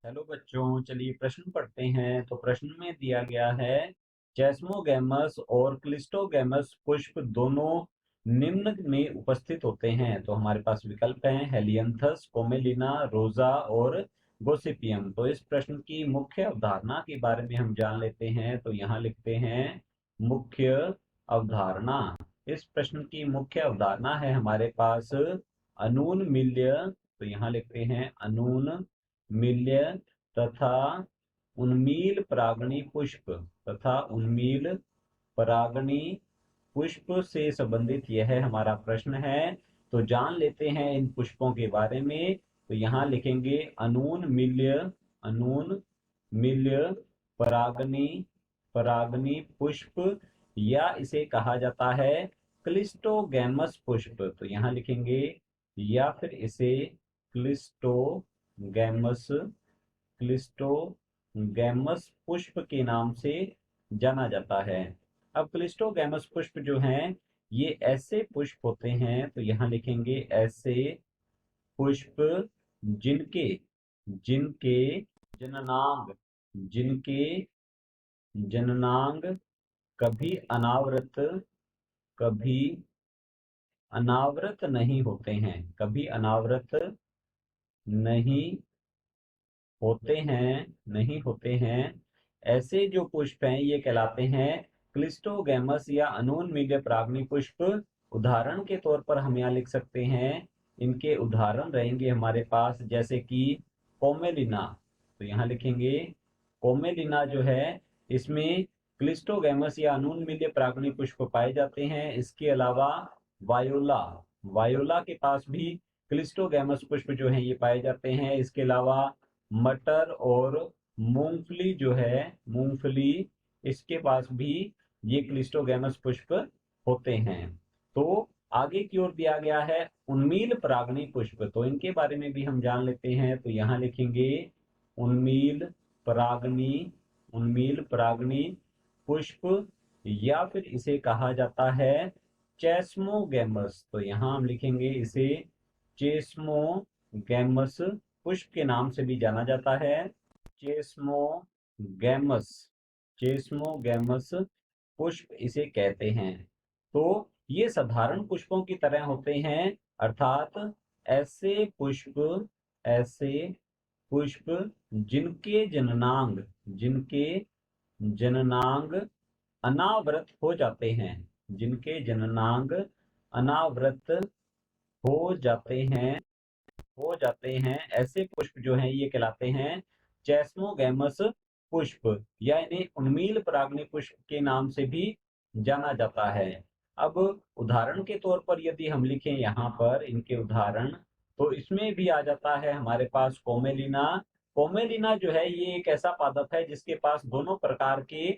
Hello बच्चों, चलिए प्रश्न पढ़ते हैं। तो प्रश्न में दिया गया है चेस्मोगैमस और क्लिस्टोगैमस पुष्प दोनों निम्न में उपस्थित होते हैं। तो हमारे पास विकल्प हैं हेलियंथस, कोमेलिना, रोजा और गोसिपियम। तो इस प्रश्न की मुख्य अवधारणा के बारे में हम जान लेते हैं। तो यहाँ लिखते हैं मुख्य अवधारणा। इस प्रश्न की मुख्य अवधारणा है हमारे पास अनून मिल्य। तो यहाँ लिखते हैं अनून मिल्य तथा उन्मील परागणी पुष्प तथा उन्मील परागणी पुष्प से संबंधित यह हमारा प्रश्न है। तो जान लेते हैं इन पुष्पों के बारे में। तो यहाँ लिखेंगे अनून मिल्य परागनी परागनी पुष्प, या इसे कहा जाता है क्लिस्टोगैमस पुष्प। तो यहाँ लिखेंगे या फिर इसे क्लिस्टोगैमस क्लिस्टोगैमस पुष्प के नाम से जाना जाता है। अब क्लिस्टोगैमस पुष्प जो हैं ये ऐसे पुष्प होते हैं। तो यहाँ लिखेंगे ऐसे पुष्प जिनके जिनके जननांग जिनके जननांग कभी अनावृत नहीं होते हैं, कभी अनावृत नहीं नहीं होते हैं। ऐसे जो पुष्प हैं ये कहलाते हैं क्लिस्टोगैमस या अनोन्मिल्य परागनी पुष्प। उदाहरण के तौर पर हम यहाँ लिख सकते हैं, इनके उदाहरण रहेंगे हमारे पास जैसे कि कोमेलिना। तो यहाँ लिखेंगे कोमेलिना जो है इसमें क्लिस्टोगैमस या अनोन्मिल्य परागनी पुष्प पाए जाते हैं। इसके अलावा वायोला वायोला के पास भी क्लिस्टोगैमस पुष्प जो है ये पाए जाते हैं। इसके अलावा मटर और मूंगफली जो है मूंगफली, इसके पास भी ये क्लिस्टोगैमस पुष्प होते हैं। तो आगे की ओर दिया गया है उन्मील परागनी पुष्प। तो इनके बारे में भी हम जान लेते हैं। तो यहाँ लिखेंगे उन्मील परागनी उन्मील परागनी पुष्प, या फिर इसे कहा जाता है चेस्मोगैमस। तो यहाँ हम लिखेंगे इसे चेस्मोगैमस पुष्प के नाम से भी जाना जाता है। चेस्मोगैमस चेस्मोगैमस पुष्प इसे कहते हैं। तो ये साधारण पुष्पों की तरह होते हैं, अर्थात ऐसे ऐसे पुष्प जिनके जननांग अनावृत हो जाते हैं जिनके जननांग अनावृत हो जाते हैं ऐसे पुष्प जो हैं ये कहलाते हैं चेस्मोगैमस पुष्प, या इन्हें उन्मील परागनी पुष्प के नाम से भी जाना जाता है। अब उदाहरण के तौर पर यदि हम लिखें यहाँ पर इनके उदाहरण, तो इसमें भी आ जाता है हमारे पास कोमेलिना। कोमेलिना जो है ये एक ऐसा पादप है जिसके पास दोनों प्रकार के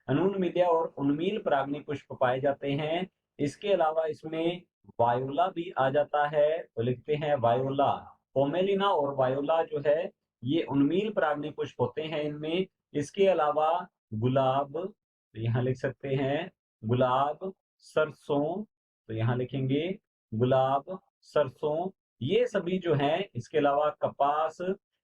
अनून और उन्मील परागनी पुष्प पाए जाते हैं। इसके अलावा इसमें वायोला भी आ जाता है। तो लिखते हैं वायोला। पोमेलिना और वायोला जो है ये उन्मील परागनी पुष्प होते हैं इनमें। इसके अलावा गुलाब, तो यहाँ लिख सकते हैं गुलाब, सरसों। तो यहाँ लिखेंगे गुलाब, सरसों, ये सभी जो हैं। इसके अलावा कपास,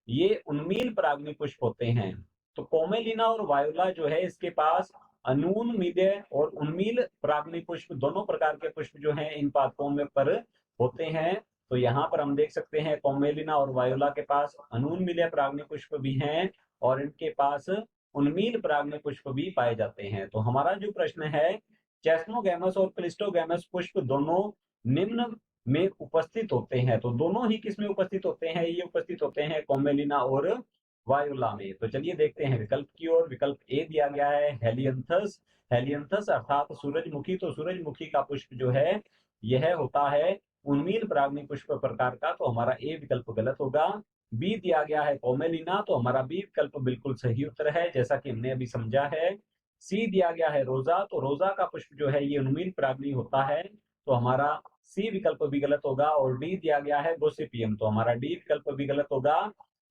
ये उन्मील परागनी पुष्प होते हैं। तो कोमेलिना और वायोला जो है इसके पास अनून मिल्य और उन्मील परागनी पुष्प दोनों प्रकार के पुष्प जो हैं इन पादपों में पर होते हैं। तो यहाँ पर हम देख सकते हैं कोमेलिना और वायोला के पास अनून मिल्य परागनी पुष्प भी हैं और इनके पास उन्मील परागनी पुष्प भी पाए जाते हैं। तो हमारा जो प्रश्न है चेस्मोगैमस और क्लिस्टोगैमस पुष्प दोनों निम्न में उपस्थित होते हैं। तो दोनों ही किस में उपस्थित होते हैं? ये उपस्थित होते हैं कोमेलिना और वायुला में। तो चलिए देखते हैं विकल्प की ओर। विकल्प ए दिया गया है हेलियंथस। हेलियंथस अर्थात सूरजमुखी। तो सूरजमुखी का पुष्प जो है यह होता है उन्मील परागनी पुष्प प्रकार का। तो हमारा ए विकल्प गलत होगा। बी दिया गया है कोमेलिना। तो हमारा बी विकल्प बिल्कुल सही उत्तर है, जैसा कि हमने अभी समझा है। सी दिया गया है रोजा। तो रोजा का पुष्प जो है ये उन्मील परागनी होता है। तो हमारा सी विकल्प भी गलत होगा। और डी दिया गया है गोसिपियम। तो हमारा डी विकल्प भी गलत होगा।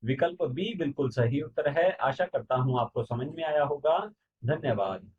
विकल्प बी बिल्कुल सही उत्तर है। आशा करता हूं आपको समझ में आया होगा। धन्यवाद।